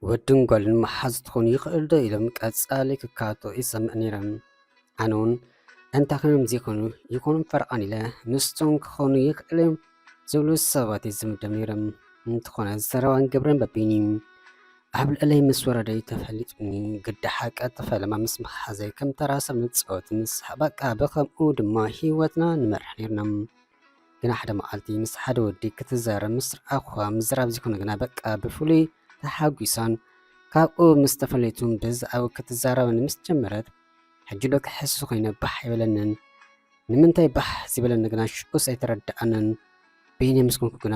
ወድን ጓልን መሓዝ ትኾኑ ይኽእል ዶ ኢሎም ቀጻሊ ክካቶ ይሰምዕ ነይሮም። ኣነ እውን እንታ ኸም ዘይኮኑ ይኹኑን ፈርቓን ኢለ ምስቶም ክኾኑ ይኽእል እዮም ዝብሉ ሰባት እየ ዝምደብ ነይሮም። እንተኾነ ዝሰረባን ግብረን በቢኒ ኣብ ልዕለይ ምስ ወረደይ ተፈሊጡኒ ግዲ ሓቀ ተፈለማ ምስ መሓዘይ ከም ተራ ሰብ ንፅወት ምስ በቃ ብኸምኡ ድማ ሂወትና ንመርሕ ነርና። ግና ሓደ መዓልቲ ምስ ሓደ ወዲ ክትዛረብ ምስ ረኣኳ ምዝራብ ዘይኮነ ግና በቃ ብፍሉይ ተሓጒሳን ካብኡ ምስ ተፈለይቱን ብዛዕባ ክትዛረበኒ ምስ ጀመረት ሕጂ ዶ ክሕሱ ኮይነ ባሕ ይበለንን። ንምንታይ ባሕ ዝበለኒ ግና ሽዑስ ኣይተረድኣንን። በይነ ምስ ኮንኩ ግና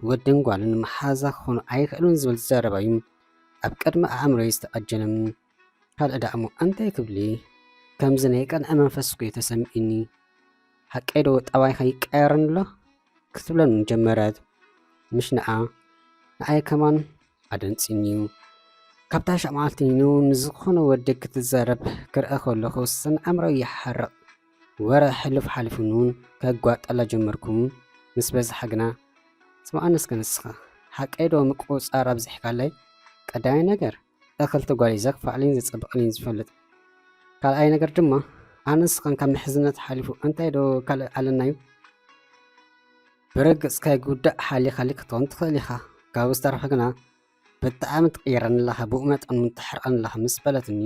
ወድን ጓልን መሓዛ ክኾኑ ኣይኽእሉን ዝብል ዝዛረባዩ ኣብ ቅድሚ ኣእምሮይ ዝተቐጀለም። ካልእ ዳእሞ እንታይ ክብሊ ከምዚ ናይ ቀንዐ መንፈስ ኮ ተሰሚዕኒ። ሓቀይ ዶ ጠባይኸ ይቀየርን ኣሎ ክትብለን ጀመረት። ምሽንዓ ንኣይ ከማን ኣደንፂኒ እዩ። ካብታ ሻዕ መዓልቲ ንዝኾነ ወዲ ክትዛረብ ክርአ ከለኹ ስን ኣእምሮይ ይሓርቕ። ወረ ሕልፍ ሓሊፉን እውን ከጓጠላ ጀመርኩም። ምስ በዝሓ ግና ስማኣነስከ ንስኻ ሓቀይ ዶ ምቁፃር ኣብዚሕካለይ። ቀዳማይ ነገር እኽልቲ ጓል ዘክፋዕልኝ ዝፅብቕልኝ ዝፈልጥ። ካልኣይ ነገር ድማ ኣነስኻን ካብ ምሕዝነት ሓሊፉ እንታይ ዶ ካልእ ኣለናዩ። ብርግፅ ከይጉዳእ ሓሊኻሊ ክትኾን ትኽእል ኢኻ። ካብኡ ዝተረፈ ግና ብጣዕሚ ትቕየረኒ ኣለኻ ብኡ መጠን እውን ትሕርቐኒ ኣለኻ ምስ በለትኒ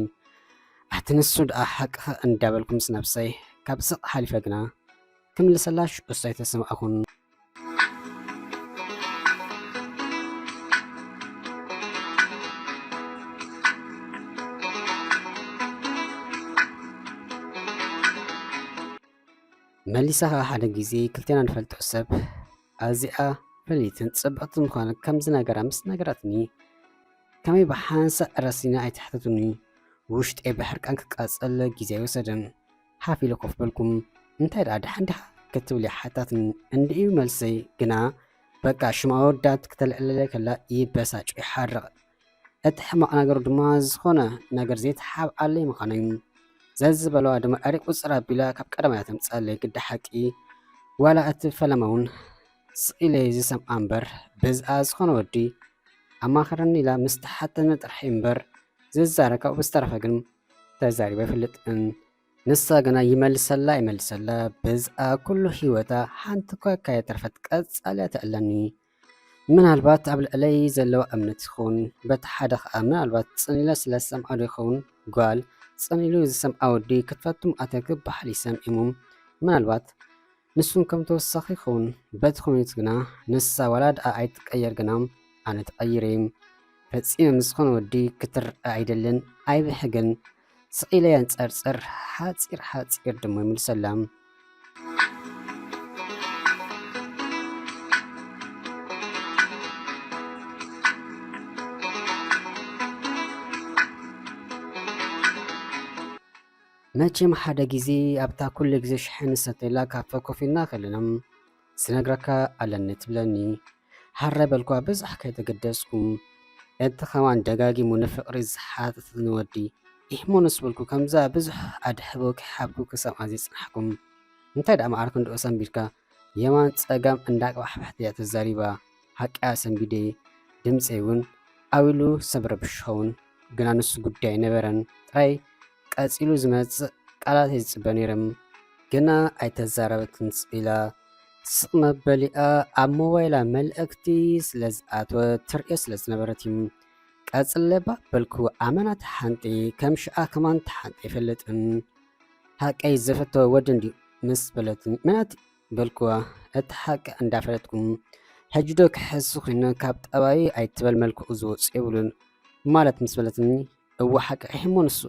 ኣቲ ንሱ ደኣ ሓቅኸ እንዳበልኩ ምስ ነብሰይ ካብ ስቕ ሓሊፈ ግና ክምልሰላ ሽዑስ ኣይተሰማዕኹን። መሊሳ ሓደ ግዜ ክልቴና ንፈልጦ ሰብ ኣዚኣ ፈሊትን ፅብቕቲ ምዃነ ከምዚ ነገራ ምስ ነገራትኒ ከመይ ብሓንሳእ ረሲና ኣይትሕተቱኒ። ውሽጠይ ብሕርቃን ክቃፀለ ግዜ ኣይወሰደን። ሓፍ ኢለ ኮፍ በልኩም እንታይ ደኣ ድሓን ዲኻ ክትብል ሓታትን እንድዩ መልሰይ ግና በቃ ሽማ ወዳት ክተልዕለለ ከላ ይበሳጭ ይሓርቕ። እቲ ሕማቕ ነገሩ ድማ ዝኾነ ነገር ዘይተሓብኣለይ ምዃነ እዩ። ዘዝበለዋ ድማ ኣሪቕ ውፅር ኣቢላ ካብ ቀደማያ ተምፃለይ ግዲ ሓቂ ዋላ እቲ ፈለማ እውን ስኢለይ ዝሰምዓ እምበር ብዝኣ ዝኾነ ወዲ ኣማኽረኒ ኢላ ምስ ተሓተነ ጥርሒ እምበር ዝዛረብ ካብኡ ብዝተረፈ ግን ተዛሪባ ኣይፈልጥን። ንሳ ግና ይመልሰላ ይመልሰላ ብዝኣ ኩሉ ሂወታ ሓንቲ እኳ ካየተረፈት ቀፃልያ ትዕለኒ። ምናልባት ኣብ ልዕለይ ዘለዋ እምነት ይኸውን በቲ ሓደ ከዓ ምናልባት ፅኒለ ስለ ዝሰምዓ ዶ ይኸውን። ጓል ፅኒሉ ዝሰምዓ ወዲ ክትፈቱም ኣተ ክበሃል ይሰምዒሙ ምናልባት ንሱን ከም ተወሳኺ ይኸውን። በቲ ኮሚኒቲ ግና ንሳ ዋላ ደኣ ኣይትቀየር ግና ኣነ ተቐይረ ፈፂመ ምስ ዝኾነ ወዲ ክትርአ ኣይደልን ኣይብሕግን። ስቂለ የንፀርፅር ሓፂር ሓፂር ድማ ይምልሰላ። መቼም ሓደ ግዜ ኣብታ ኩሉ ግዜ ሽሕን ሰተይላ ካፈ ኮፍ ኢልና ከለና ስነግረካ ኣለኒ ትብለኒ። ሓረ በልኳ ብዙሕ ከይተገደስኩም እቲ ኸማን ደጋጊሙ ንፍቕሪ ዝሓትት ንወዲ ይሕሞንስ በልኩ ከምዛ ብዙሕ ኣድሕቦ ክሓብኩ ክሰምዓ ዘይፅናሕኩም። እንታይ ደኣ ማዕርክ እንድኦ ሰንቢድካ የማን ፀጋም እንዳቅባሕባሕቲ እያ ተዛሪባ ሓቂያ ሰንቢደ ድምፀይ እውን ኣዊሉ ሰብ ረብሽኸውን ግና ንሱ ጉዳይ ነበረን ጥራይ ቀፂሉ ዝመፅእ ቃላት ዝፅበ ነይሮም ግና ኣይተዛረበትን ፅኢላ ስቕ መበሊኣ ኣብ ሞባይላ መልእክቲ ስለዝኣተወ ትርእዮ ስለዝነበረት እዩ። ቀፅለባ በልኩ ኣመናት ሓንቲ ከም ሽኣ ከማን ተሓንቲ ኣይፈልጥን። ሓቀይ ዘፈተወ ወዲ እንዲ ምስ በለትኒ መናት በልኩዋ እቲ ሓቂ እንዳፈለጥኩም ሕጂ ዶ ክሕሱ ኮይኑ ካብ ጠባይ ኣይትበል መልክዑ ዝወፁ የብሉን ማለት ምስ በለትኒ እዋ ሓቂ ይሕሞ ንሱ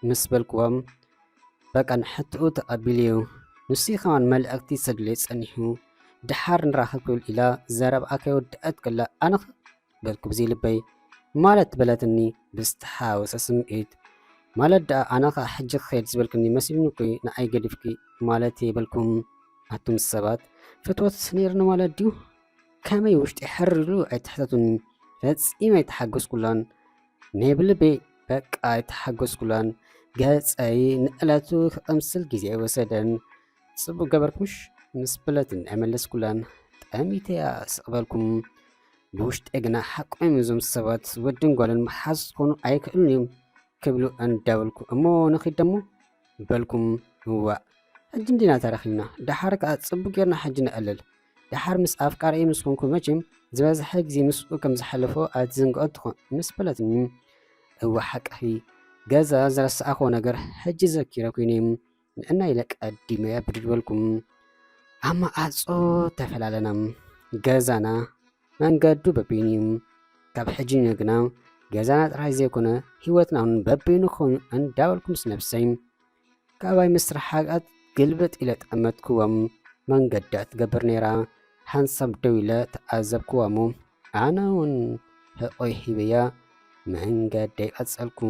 ምስ በልክዎም በቃ ንሕትኡ ተቐቢል እዩ። ንሱ ኸማን መልእክቲ ሰድለይ ፀኒሑ ድሓር ንራኸብ ክብል ኢላ ዘረብኣ ከይወድአት ከላ ኣነኸ በልኩ ብዘይ ልበይ ማለት በለትኒ ብዝተሓወሰ ስምዒት። ማለት ደኣ ኣነኸ ሕጂ ክኸይድ ዝበልክኒ መሲሉኒ ኮይ ንኣይ ገዲፍኪ ማለት የበልኩም። ኣቱም ሰባት ፍትወት ነይርኒ ማለት ድዩ። ከመይ ውሽጢ ሕርሉ ኣይትሕተቱኒ ፈፂመ ኣይተሓገዝኩላን ናይ ብልበይ በቃ ኣይተሓገዝኩላን። ገፀይ ንዕለቱ ክቕምስል ግዜ ኣይወሰደን። ፅቡቅ ገበርኩምሽ ምስ በለትን ኣይመለስኩላን ጠሚተያ ስቕበልኩም ብውሽጢ ግና ሓቆም እዞም ሰባት ወድን ጓልን መሓዝ ክኾኑ ኣይክእሉን እዮም ክብሉ እንዳበልኩ እሞ ንኺድ ደሞ በልኩም እዋእ ሕጂ እንዲና ተረኺብና ድሓር ከዓ ጽቡቕ ጌርና ሕጂ ንቐልል ድሓር ምስ ኣፍቃሪ ምስ ኮንኩ መቼም ዝበዝሐ ግዜ ምስኡ ከም ዝሓለፎ ኣትዝንግዖ ትኾን ምስ በለትኒ እዋ ሓቂ ገዛ ዝረስኣኾ ነገር ሕጂ ዘኪረ ኮይነም ንእና ኢለ ቀዲመ ብድድ በልኩም ኣማ ኣጾ ተፈላለና ገዛና መንገዱ በበይኑ ካብ ሕጂ ንግና ገዛና ጥራይ ዘይኮነ ህይወትና እውን በበይኑ ኾኑ እንዳበልኩም ምስ ነፍሰይ ካብኣይ ምስራሓቃት ግልብጥ ኢለ ጠመትክዎም መንገዳ ትገብር ነይራ ሓንሳብ ደው ኢለ ተኣዘብክዋሞ ኣነ እውን ሕቆይ ሂበያ መንገደይ ቀጸልኩ